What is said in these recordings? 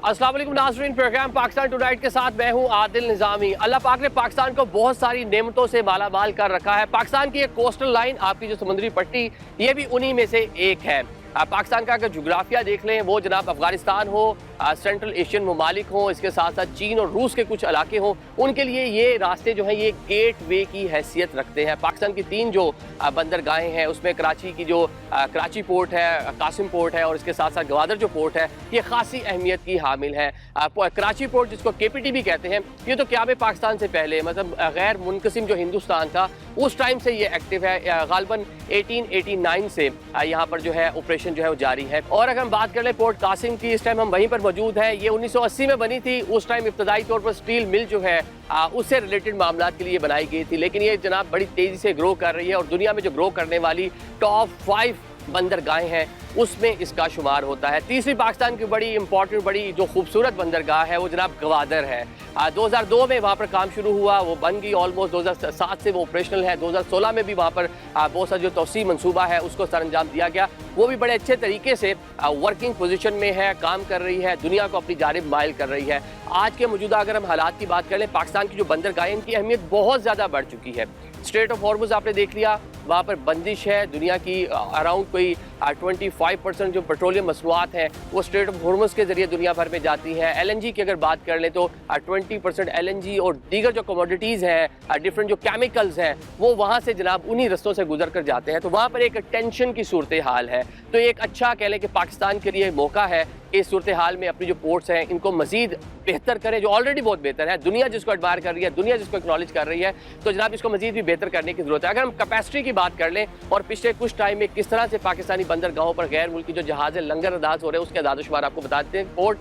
अस्सलाम वालेकुम नाज़रीन, प्रोग्राम पाकिस्तान टुनाइट के साथ मैं हूं आदिल निज़ामी। अल्लाह पाक ने पाकिस्तान को बहुत सारी नेमतों से मालामाल कर रखा है। पाकिस्तान की एक कोस्टल लाइन, आपकी जो समुद्री पट्टी, ये भी उन्हीं में से एक है। पाकिस्तान का अगर जोग्राफिया देख लें, वो जनाब अफगानिस्तान हो, सेंट्रल एशियन ममालिक हों, इसके साथ साथ चीन और रूस के कुछ इलाके हों, उनके लिए ये रास्ते जो हैं ये गेट वे की हैसियत रखते हैं। पाकिस्तान की 3 जो बंदरगाहें हैं, उसमें कराची की जो कराची पोर्ट है, कासिम पोर्ट है और इसके साथ साथ गवादर जो पोर्ट है, ये खासी अहमियत की हामिल है। कराची पोर्ट, जिसको KPT भी कहते हैं, ये तो क्या पाकिस्तान से पहले, मतलब गैर मुनकसिम जो हिंदुस्तान था उस टाइम से ये एक्टिव है। गालबन 1889 से यहाँ पर जो है ऑपरेशन जो है वो जारी है। और अगर हम बात कर ले पोर्ट कासिम की, इस टाइम हम वहीं पर मौजूद है। ये 1980 में बनी थी। उस टाइम इब्तदाई तौर पर स्टील मिल जो है उससे रिलेटेड मामला के लिए बनाई गई थी, लेकिन ये जनाब बड़ी तेज़ी से ग्रो कर रही है और दुनिया में जो ग्रो करने वाली टॉप 5 बंदरगाहें हैं उसमें इसका शुमार होता है। तीसरी पाकिस्तान की बड़ी इंपॉर्टेंट, बड़ी जो खूबसूरत बंदरगाह है वो जनाब गवादर है। 2002 में वहाँ पर काम शुरू हुआ, वो बन गई ऑलमोस्ट। 2007 से वो ऑपरेशनल है। 2016 में भी वहाँ पर बहुत सा जो तोसी मनसूबा है उसको सरअंजाम दिया गया। वो भी बड़े अच्छे तरीके से वर्किंग पोजीशन में है, काम कर रही है, दुनिया को अपनी जानिब माइल कर रही है। आज के मौजूदा अगर हम हालात की बात करें, पाकिस्तान की जो बंदरगाहें, इनकी अहमियत बहुत ज़्यादा बढ़ चुकी है। स्ट्रेट ऑफ हॉर्मुज़ आपने देख लिया, वहाँ पर बंदिश है। दुनिया की अराउंड कोई 25% जो पेट्रोलियम मसनूआत हैं वो स्ट्रेट ऑफ हॉर्मुज़ के ज़रिए दुनिया भर में जाती हैं। LNG की अगर बात कर लें तो 20% LNG और दीगर जो कमोडिटीज़ हैं, डिफरेंट जो केमिकल्स हैं, वो वहाँ से जनाब उन्हीं रस्तों से गुजर कर जाते हैं। तो वहाँ पर एक टेंशन की सूरत हाल है। तो एक अच्छा कह लें कि पाकिस्तान के लिए मौका है इस सूरत हाल में अपनी जो पोर्ट्स हैं इनको मजीद बेहतर करें, जो ऑलरेडी बहुत बेहतर है। दुनिया जिसको एडमायर कर रही है, दुनिया जिसको एक्नॉलेज कर रही है, तो जनाब इसको मजीद भी बेहतर करने की ज़रूरत है। अगर हम कैपेसिटी की बात कर लें और पिछले कुछ टाइम में किस तरह से पाकिस्तानी बंदरगाहों पर गैर मुल्की जो जहाज़ लंगर अंदाज हो रहे हैं, उसके आदादोशुमार आपको बता देते हैं। पोर्ट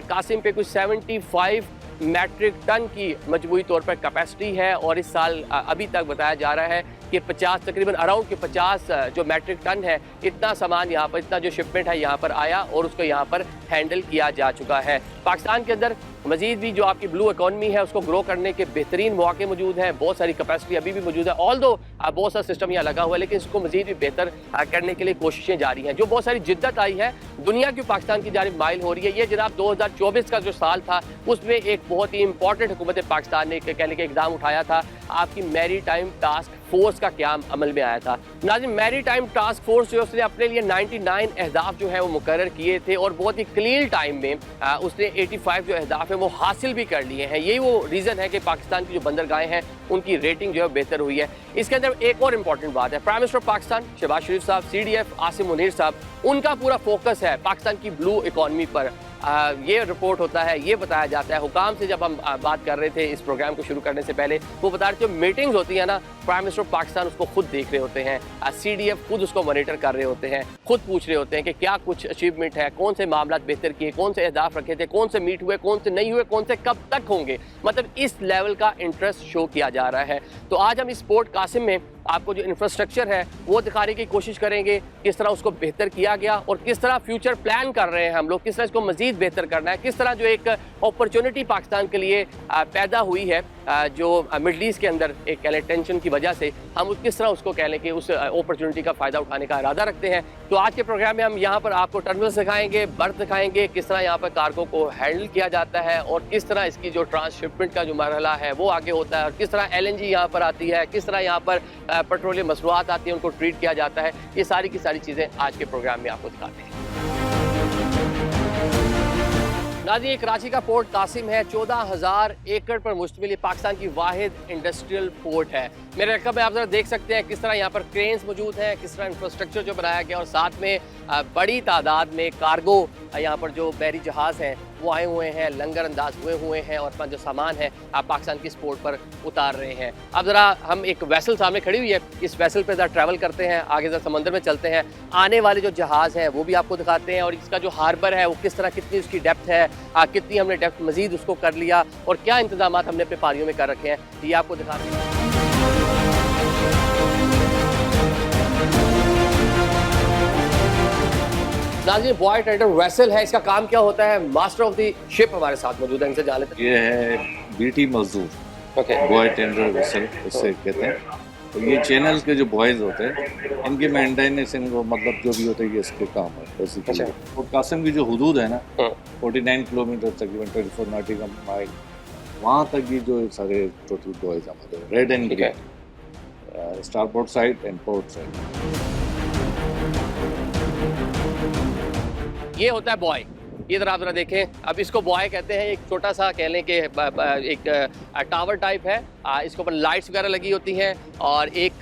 कासिम पे कुछ 75 मैट्रिक टन की मजमूई तौर पर कैपेसिटी है और इस साल अभी तक बताया जा रहा है कि 50 तकरीबन अराउंड के 50 जो मैट्रिक टन है, इतना सामान यहाँ पर, इतना जो शिपमेंट है यहाँ पर आया और उसको यहाँ पर हैंडल किया जा चुका है। पाकिस्तान के अंदर मजीद भी जो आपकी ब्लू इकॉनमी है उसको ग्रो करने के बेहतरीन मौके मौजूद हैं। बहुत सारी कैपेसिटी अभी भी मौजूद है, ऑल्दो बहुत सा सिस्टम यहाँ लगा हुआ है, लेकिन इसको मजीद भी बेहतर करने के लिए कोशिशें जारी हैं। जो बहुत सारी जिद्दत आई है, दुनिया की पाकिस्तान की जानिब माइल हो रही है। ये जनाब 2024 का जो साल था उसमें एक बहुत ही इंपॉर्टेंट हुकूमत पाकिस्तान ने कहने के इकदाम उठाया था। आपकी मैरी टाइम टास्क फोर्स का क्याम अमल में आया था। नाज़रीन, मैरी टाइम टास्क फोर्स जो उसने अपने लिए 99 अहदाफ जो है वो मुकर्रर किए थे और बहुत ही कलील टाइम में उसने 85 जो अहदाफ है वो हासिल भी कर लिए हैं। यही वो रीज़न है कि पाकिस्तान की जो बंदरगाहें हैं उनकी रेटिंग जो है बेहतर हुई है। इसके अंदर एक और इम्पॉर्टेंट बात है, प्राइम मिनिस्टर पाकिस्तान शहबाज शरीफ साहब, CDF आसिम मुनीर साहब, उनका पूरा फोकस है पाकिस्तान की ब्लू इकॉनमी पर। ये रिपोर्ट होता है, ये बताया जाता है। हुकाम से जब हम बात कर रहे थे इस प्रोग्राम को शुरू करने से पहले, वो बता रहे थे मीटिंग्स होती है ना, प्राइम मिनिस्टर पाकिस्तान उसको खुद देख रहे होते हैं, CDF खुद उसको मॉनिटर कर रहे होते हैं, खुद पूछ रहे होते हैं कि क्या कुछ अचीवमेंट है, कौन से मामला बेहतर किए, कौन से अहदाफ रखे थे, कौन से मीट हुए, कौन से नहीं हुए, कौन से कब तक होंगे। मतलब इस लेवल का इंटरेस्ट शो किया जा रहा है। तो आज हम इस पोर्ट कासिम में आपको जो इंफ्रास्ट्रक्चर है वो दिखाने की कोशिश करेंगे, किस तरह उसको बेहतर किया गया और किस तरह फ्यूचर प्लान कर रहे हैं हम लोग, किस तरह इसको मजीद बेहतर करना है, किस तरह जो एक अपॉर्चुनिटी पाकिस्तान के लिए पैदा हुई है जो मिडल ईस्ट के अंदर एक कह लें टेंशन की वजह से, हम किस तरह उसको कह लें कि उस अपॉर्चुनिटी का फ़ायदा उठाने का इरादा रखते हैं। तो आज के प्रोग्राम में हम यहाँ पर आपको टर्मिनल दिखाएंगे, बर्थ दिखाएंगे, किस तरह यहाँ पर कार्गो को हैंडल किया जाता है और किस तरह इसकी जो ट्रांसशिपमेंट का जो मरहला है वो आगे होता है और किस तरह LNG यहाँ पर आती है, किस तरह यहाँ पर पेट्रोलियम मसनूआत आती है, उनको ट्रीट किया जाता है। ये सारी की सारी चीज़ें आज के प्रोग्राम में आपको दिखाते हैं। नाज़रीन, कराची का पोर्ट कासिम है, 14,000 एकड़ पर मुश्तमिल पाकिस्तान की वाहिद इंडस्ट्रियल पोर्ट है। मेरे रकब में आप जरा देख सकते हैं किस तरह यहाँ पर क्रेन्स मौजूद हैं, किस तरह इंफ्रास्ट्रक्चर जो बनाया गया और साथ में बड़ी तादाद में कार्गो यहाँ पर जो बहरी जहाज़ हैं वो आए हुए हैं, लंगर अंदाज हुए हैं और अपना जो सामान है आप पाकिस्तान की पोर्ट पर उतार रहे हैं। अब ज़रा हम एक वेसल सामने खड़ी हुई है, इस वेसल पर ज़रा ट्रैवल करते हैं, आगे ज़रा समंदर में चलते हैं, आने वाले जो जहाज़ हैं वो भी आपको दिखाते हैं और इसका जो हार्बर है वो किस तरह, कितनी उसकी डेप्थ है, कितनी हमने डेप्थ मजीद उसको कर लिया और क्या इंतजाम हमने अपने पारियों में कर रखे हैं, ये आपको दिखाते हैं। नाज़रीन, बॉय ट्रेडर वेसल है, इसका काम क्या होता है? मास्टर ऑफ द शिप हमारे साथ मौजूद है, इनसे जान लेते हैं। ये है BT मजदूर, ओके, बॉय टेंडर वेसल उससे कहते हैं। तो ये चैनल्स के जो बॉयज़ होते हैं इनके मेंटेनेंस, इनको मतलब जो भी होता है ये इसके काम है बेसिकली। अच्छा। और कासिम की जो हदूद है ना हाँ। 49 किलोमीटर तकरीबन 24 नॉटिकल माइल, वहाँ तक ये जो सारे टोटल बॉयज़ हमारे रेड एंड ठीक है। Green, starboard side and port side. ये होता है बॉय। इधर आप जरा देखें, अब इसको बॉय कहते हैं। एक छोटा सा कह लें कि एक टावर टाइप है, इसके ऊपर लाइट्स वगैरह लगी होती हैं और एक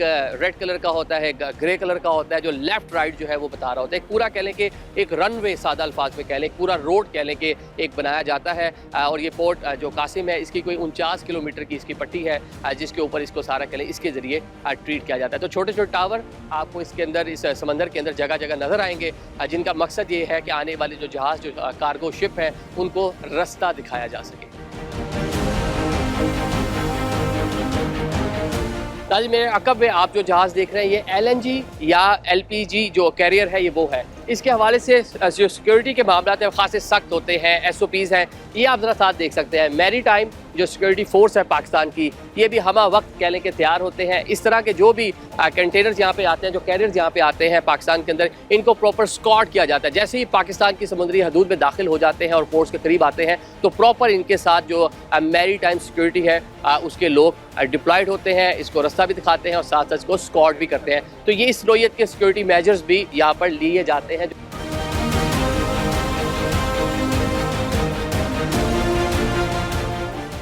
रेड कलर का होता है, ग्रे कलर का होता है, जो लेफ्ट राइट जो है वो बता रहा होता है। एक पूरा कह लें कि एक रनवे, सादा अल्फाज में कह लें, पूरा रोड कह लें कि एक बनाया जाता है। और ये पोर्ट जो कासिम है, इसकी कोई 49 किलोमीटर की इसकी पट्टी है, जिसके ऊपर इसको सारा कह लें इसके ज़रिए ट्रीट किया जाता है। तो छोटे छोटे टावर आपको इसके अंदर, इस समंदर के अंदर जगह जगह नज़र आएंगे, जिनका मकसद ये है कि आने वाले जो जहाज़, जो कार्गो शिप है, उनको रास्ता दिखाया जा सके। ताजी मेरे अकब में आप जो जहाज़ देख रहे हैं, ये LNG या LPG जो कैरियर है, ये वो है। इसके हवाले से जो सिक्योरिटी के मामला हैं खासे सख्त होते हैं, SOPs हैं। ये आप ज़रा साथ देख सकते हैं। मैरी टाइम जो सिक्योरिटी फोर्स है पाकिस्तान की, ये भी हमा वक्त कह लें कि तैयार होते हैं। इस तरह के जो भी कंटेनर्स यहाँ पे आते हैं, जो कैरियर्स यहाँ पे आते हैं पाकिस्तान के अंदर, इनको प्रॉपर स्कॉट किया जाता है। जैसे ही पाकिस्तान की समुद्री हदूद में दाखिल हो जाते हैं और पोर्ट्स के करीब आते हैं, तो प्रॉपर इनके साथ जो मैरी टाइम सिक्योरिटी है, उसके लोग डिप्लॉयड होते हैं, इसको रास्ता भी दिखाते हैं और साथ साथ इसको स्कॉट भी करते हैं। तो ये इस नोयत के सिक्योरिटी मेजर्स भी यहाँ पर लिए जाते हैं।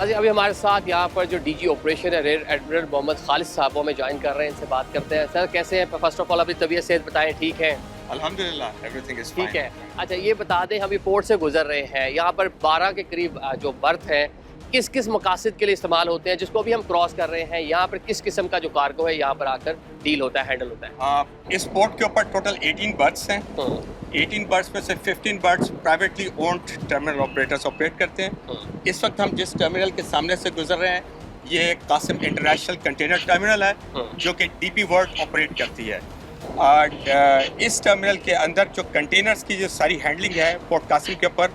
अभी हमारे साथ यहाँ पर जो DG ऑपरेशन है रेयर एडमिरल मोहम्मद खालिद साहब, वो हमें ज्वाइन कर रहे हैं। इनसे बात करते हैं। सर कैसे हैं? फर्स्ट ऑफ ऑल अपनी तबीयत सेहत बताएं। ठीक है? अल्हम्दुलिल्लाह, एवरीथिंग इज फाइन। ठीक है। अच्छा ये बता दें, हम ये पोर्ट से गुजर रहे हैं, यहाँ पर 12 के करीब जो बर्थ है, किस किस मकासद के लिए इस्तेमाल होते हैं, जिसको अभी हम क्रॉस कर रहे हैं, यहाँ पर किस किस्म का जो कार्गो है यहाँ पर आकर डील होता है, हैंडल होता है? इस पोर्ट के ऊपर टोटल 18 बर्थ्स हैं। 18 बर्थ्स में से 15 berths privately owned terminal operators operate करते हैं। इस वक्त हम जिस टर्मिनल के सामने से गुजर रहे हैं, ये कासिम इंटरनेशनल कंटेनर टर्मिनल है, जो कि DP वर्ल्ड ऑपरेट करती है। और इस टर्मिनल के अंदर जो कंटेनर्स की जो सारी हैंडलिंग है पोर्ट कासिम के ऊपर,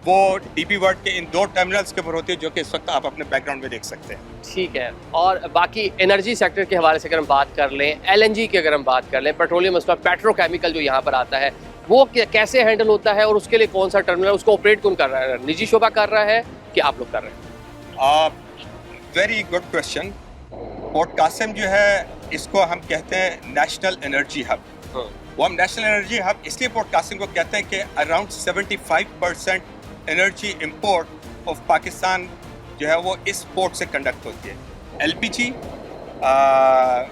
वो DP वर्ल्ड के इन 2 टर्मिनल्स के ऊपर होती है, जो कि इस वक्त आप अपने बैकग्राउंड में देख सकते हैं। ठीक है। और बाकी एनर्जी सेक्टर के हवाले से अगर हम बात कर लें, LNG की अगर हम बात कर लें, पेट्रोलियम, उसका पेट्रोकेमिकल जो यहाँ पर आता है, वो कैसे हैंडल होता है और उसके लिए कौन सा टर्मिनल, उसको ऑपरेट कौन कर रहा है? निजी शोबा कर रहा है कि आप लोग कर रहे हैं? Very good question. Port Qasim जो है, इसको हम कहते हैं नेशनल एनर्जी हब। वो हम नेशनल एनर्जी हब इसलिए पोर्ट कासिम को कहते हैं कि around 75% energy import of Pakistan जो है वो इस पोर्ट से कंडक्ट होती है। LPG,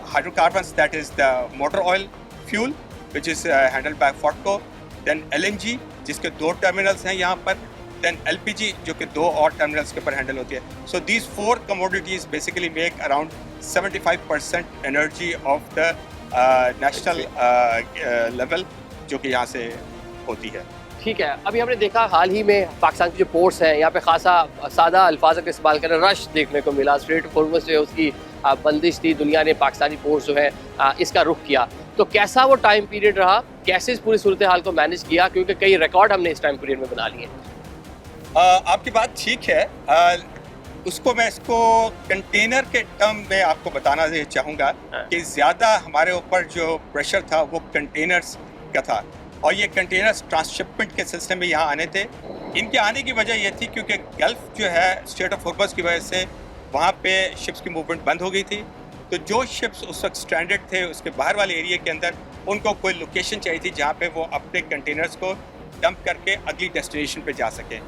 hydrocarbons, that is the motor oil fuel which is handled by Fortco, then LNG जिसके 2 टर्मिनल्स हैं यहाँ पर, देन LPG जो कि 2 और टर्मिनल्स के ऊपर हैंडल होती है। So these 4 commodities basically make around 75% energy of the national level जो कि यहाँ से होती है। ठीक है। अभी हमने देखा हाल ही में पाकिस्तान के जो पोर्ट्स हैं, यहाँ पे खासा सादा अल्फाज का इस्तेमाल करें, रश देखने को मिला। स्ट्रेट फॉरवर्ड से उसकी बंदिश थी, दुनिया ने पाकिस्तानी पोर्ट्स जो है इसका रुख किया। तो कैसा वो टाइम पीरियड रहा, कैसे इस पूरी सूरत हाल को मैनेज किया, क्योंकि कई रिकॉर्ड हमने इस टाइम पीरियड में बना लिए हैं। आपकी बात ठीक है। उसको मैं इसको कंटेनर के टर्म में आपको बताना चाहूँगा कि ज़्यादा हमारे ऊपर जो प्रेशर था वो कंटेनर्स का था, और ये कंटेनर्स ट्रांसशिपमेंट के सिलसिले में यहाँ आने थे। इनके आने की वजह ये थी क्योंकि गल्फ जो है स्ट्रेट ऑफ हॉर्मज़ की वजह से वहाँ पे शिप्स की मूवमेंट बंद हो गई थी। तो जो शिप्स उस वक्त स्ट्रैंडेड थे उसके बाहर वाले एरिया के अंदर, उनको कोई लोकेशन चाहिए थी जहाँ पे वो अपने कंटेनर्स को डंप करके अगली डेस्टिनेशन पे जा सकें।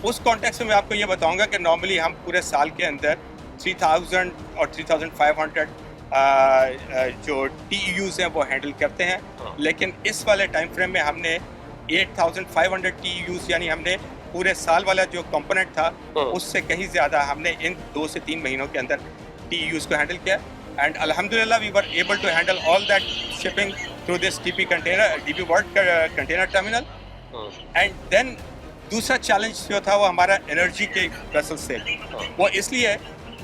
उस कॉन्टेक्स्ट में मैं आपको ये बताऊँगा कि नॉर्मली हम पूरे साल के अंदर 3000 और 3500 जो TEUs हैं वो हैंडल करते हैं, लेकिन इस वाले टाइम फ्रेम में हमने 8500 TEUs, यानी हमने पूरे साल वाला जो कंपोनेंट था उससे कहीं ज़्यादा हमने इन 2 से 3 महीनों के अंदर TEUs को हैंडल किया। एंड अल्हम्दुलिल्लाह we were able to handle all that shipping through this DP World container terminal. And then दूसरा चैलेंज जो था वो हमारा एनर्जी के वेसल से, वो इसलिए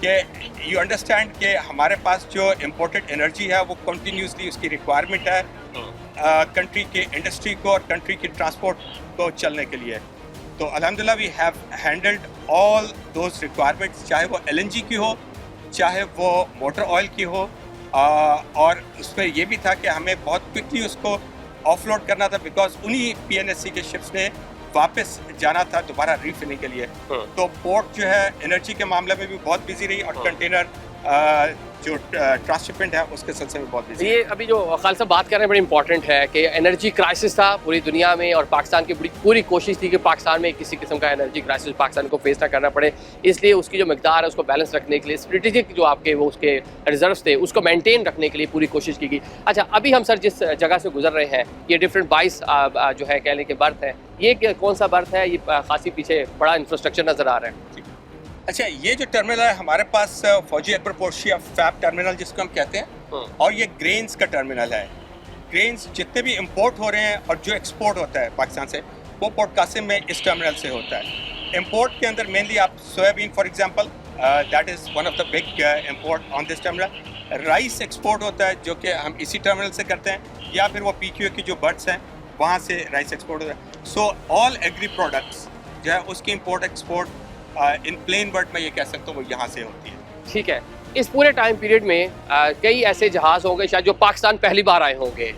कि यू अंडरस्टैंड कि हमारे पास जो इम्पोर्टेड एनर्जी है वो कंटिन्यूसली उसकी रिक्वायरमेंट है कंट्री के इंडस्ट्री को और कंट्री की ट्रांसपोर्ट को चलने के लिए। तो अल्हम्दुलिल्लाह we have handled all those requirements, चाहे वो LNG की हो, चाहे वो मोटर ऑयल की हो, और उसमें ये भी था कि हमें बहुत क्विकली उसको ऑफलोड करना था, बिकॉज उन्हीं पीएनएससी के शिप्स ने वापस जाना था दोबारा रीफिलिंग के लिए। तो पोर्ट जो है एनर्जी के मामले में भी बहुत बिजी रही, और कंटेनर जो ट्रांसशिपमेंट है उसके सिलसिले में बहुत बिजी। ये अभी जो खालिद साहब बात कर रहे हैं बड़ी इंपॉर्टेंट है कि एनर्जी क्राइसिस था पूरी दुनिया में, और पाकिस्तान की पूरी कोशिश थी कि पाकिस्तान में किसी किस्म का एनर्जी क्राइसिस पाकिस्तान को फेस ना करना पड़े, इसलिए उसकी जो मिकदार है उसको बैलेंस रखने के लिए स्ट्रेटेजिक जो आपके वो उसके रिजर्व्स थे उसको मेंटेन रखने के लिए पूरी कोशिश की गई। अच्छा, अभी हम सर जिस जगह से गुजर रहे हैं ये डिफरेंट 22 जो है कह लें कि बर्थ है, ये कौन सा बर्थ है? ये खासी पीछे बड़ा इंफ्रास्ट्रक्चर नज़र आ रहा है। अच्छा, ये जो टर्मिनल है हमारे पास फौजी अकबर पोर्ट या फैब टर्मिनल जिसको हम कहते हैं, और ये ग्रेन्स का टर्मिनल है। ग्रेन्स जितने भी इंपोर्ट हो रहे हैं और जो एक्सपोर्ट होता है पाकिस्तान से, वो पोर्ट कासिम में इस टर्मिनल से होता है। इंपोर्ट के अंदर मेनली आप soybean for example, that is one of the big import on this terminal. Rice export होता है जो कि हम इसी टर्मिनल से करते हैं, या फिर वो PQA की जो बर्ड्स हैं वहाँ से राइस एक्सपोर्ट होता है। सो ऑल एग्री प्रोडक्ट्स जो है उसकी import export in plain word में ये कह सकता हूँ वो यहाँ से होती है। ठीक है, इस पूरे टाइम पीरियड में कई ऐसे जहाज़ होंगे शायद जो पाकिस्तान पहली बार आए होंगे,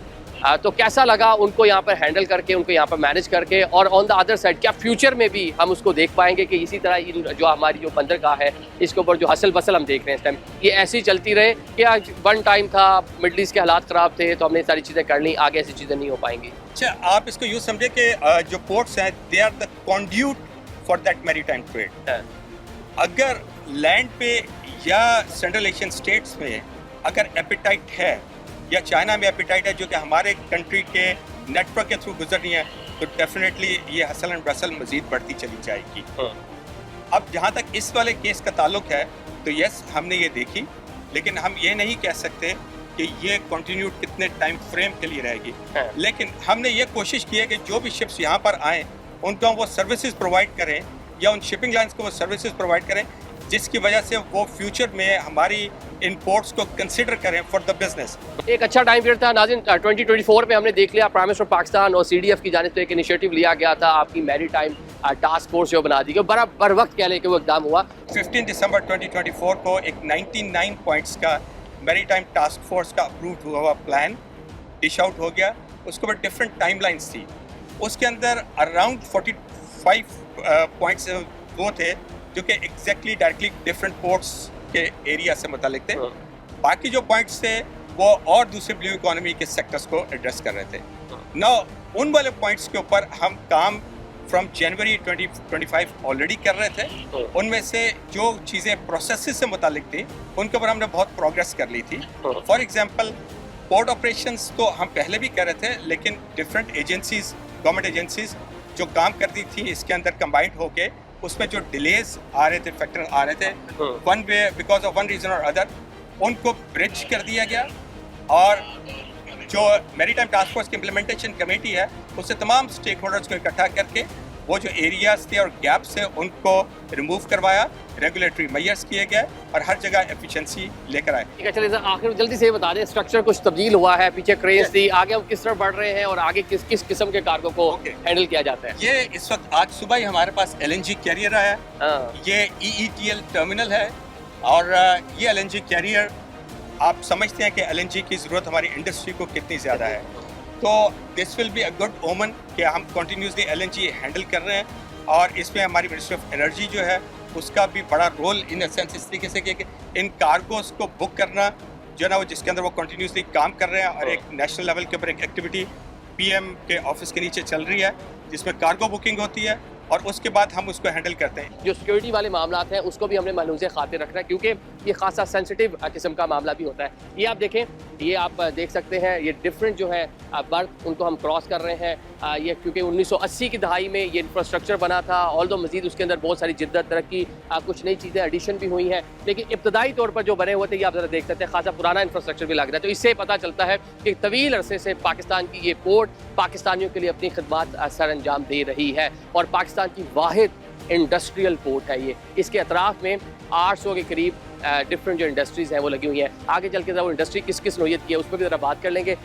तो कैसा लगा उनको यहाँ पर हैंडल करके, उनको यहाँ पर मैनेज करके, और ऑन द अदर साइड क्या फ्यूचर में भी हम उसको देख पाएंगे कि इसी तरह जो हमारी जो बंदरगाह है इसके ऊपर जो हसल बसल हम देख रहे हैं इस टाइम, ये ऐसी ही चलती रहे कि आज वन टाइम था मिडल ईस्ट के हालात ख़राब थे तो हमने सारी चीज़ें कर ली, आगे ऐसी चीज़ें नहीं हो पाएंगी? अच्छा, आप इसको यूँ समझे कि जो पोर्ट्स हैं they are the conduit for that maritime trade. अगर लैंड पे या सेंट्रल एशियन स्टेट्स में अगर एपिटाइट है, या चाइना में एपिटाइट है जो कि हमारे कंट्री के नेटवर्क के थ्रू गुजर रही है, तो डेफिनेटली ये हसल एंड बसल मजीद बढ़ती चली जाएगी। अब जहाँ तक इस वाले केस का ताल्लुक है, तो यस हमने ये देखी, लेकिन हम ये नहीं कह सकते कि ये कंटिन्यू कितने टाइम फ्रेम के लिए रहेगी। लेकिन हमने ये कोशिश की है कि जो भी शिप्स यहाँ पर आएँ उनको वो सर्विसेज प्रोवाइड करें, या उन शिपिंग लाइन्स को वो सर्विसेज प्रोवाइड करें जिसकी वजह से वो फ्यूचर में हमारी इंपोर्ट्स को कंसिडर करें फॉर द बिजनेस। एक अच्छा टाइम पीरियड था नाज़रीन। 2024 में हमने देख लिया प्राइम मिनिस्टर पाकिस्तान और CDF की जानिब से एक इनिशिएटिव लिया गया था, आपकी मैरीटाइम टास्क फोर्स जो बना दी गई, बड़ा बर वक्त कह लें कि वो इकदाम हुआ। 15 दिसंबर 2024 को एक 99 पॉइंट्स का मैरीटाइम टास्क फोर्स का अप्रूव हुआ प्लान डिश आउट हो गया। उसके ऊपर डिफरेंट टाइमलाइंस थी, उसके अंदर अराउंड 45 पॉइंट्स वो थे जो कि एग्जैक्टली डायरेक्टली डिफरेंट पोर्ट्स के एरिया से मुतालिक थे। बाकी जो पॉइंट्स थे वो और दूसरे ब्लू इकोनॉमी के सेक्टर्स को एड्रेस कर रहे थे। ना उन वाले पॉइंट्स के ऊपर हम काम फ्रॉम जनवरी 2025 ऑलरेडी कर रहे थे। उनमें से जो चीज़ें प्रोसेस से मुतालिक थी उनके ऊपर हमने बहुत प्रोग्रेस कर ली थी। फॉर एग्जांपल पोर्ट ऑपरेशंस तो हम पहले भी कर रहे थे, लेकिन डिफरेंट एजेंसीज, गवर्नमेंट एजेंसीज जो काम करती थी इसके अंदर कंबाइंड होके उसमें जो डिलेज आ रहे थे, फैक्टर आ रहे थे, one way because of one reason और अदर, उनको ब्रिज कर दिया गया। और जो मैरीटाइम टास्क फोर्स की इम्प्लीमेंटेशन कमेटी है उससे तमाम स्टेक होल्डर्स को इकट्ठा करके वो जो एरियाज थे और गैप्स थे उनको रिमूव करवाया, रेगुलेटरी मेजर्स किए गए और हर जगह एफिशिएंसी लेकर आए। ठीक है, चलिए सर आखिर जल्दी से बता दें, स्ट्रक्चर कुछ तब्दील हुआ है, पीछे क्रेन्स थी, आगे हम किस तरफ बढ़ रहे हैं और आगे किस किस किस्म के कार्गो को हैंडल किया जाता है? ये इस वक्त आज सुबह ही हमारे पास LNG कैरियर आया, ये EETL टर्मिनल है। और ये LNG कैरियर आप समझते हैं कि LNG की ज़रूरत हमारी इंडस्ट्री को कितनी ज़्यादा है, तो this will be a good ओमन कि हम कंटिन्यूसली LNG हैंडल कर रहे हैं। और इसमें हमारी मिनिस्ट्री ऑफ एनर्जी जो है उसका भी बड़ा रोल इन सेंस इस तरीके से कि इन कार्गोस को बुक करना जो है ना वो जिसके अंदर वो कंटिन्यूसली काम कर रहे हैं। और एक नेशनल लेवल के ऊपर एक एक्टिविटी PM के ऑफिस के नीचे चल रही है जिसमें कार्गो बुकिंग होती है और उसके बाद हम उसको हैंडल करते हैं। जो सिक्योरिटी वाले मामला हैं उसको भी हमने महलूज़ खातिर रखना है क्योंकि ये खासा सेंसिटिव किस्म का मामला भी होता है। ये आप देखें, ये आप देख सकते हैं, ये डिफरेंट जो है बर्थ उनको हम क्रॉस कर रहे हैं। ये क्योंकि 1980 की दहाई में ये इंफ्रास्ट्रक्चर बना था, ऑल्दो मजीद उसके अंदर बहुत सारी जिद्दत तरक्की, कुछ नई चीज़ें एडिशन भी हुई हैं, लेकिन इब्तदाई तौर पर जो बने हुए थे ये आप ज़रा देख सकते हैं, खासा पुराना इंफ्रास्ट्रक्चर भी लग रहा है। तो इससे पता चलता है कि तवील अरसे से पाकिस्तान की ये पोर्ट पाकिस्तानियों के लिए अपनी खिदमत सर अंजाम दे रही है और पाकिस्तान की वाहिद इंडस्ट्रियल पोर्ट है ये। इसके अतराफ में 800 के करीब डिफरेंट जो इंडस्ट्रीज़ हैं वो लगी हुई हैं। आगे चल के वो इंडस्ट्री किस किस नोयत की है उस पर भी ज़रा बात कर लेंगे।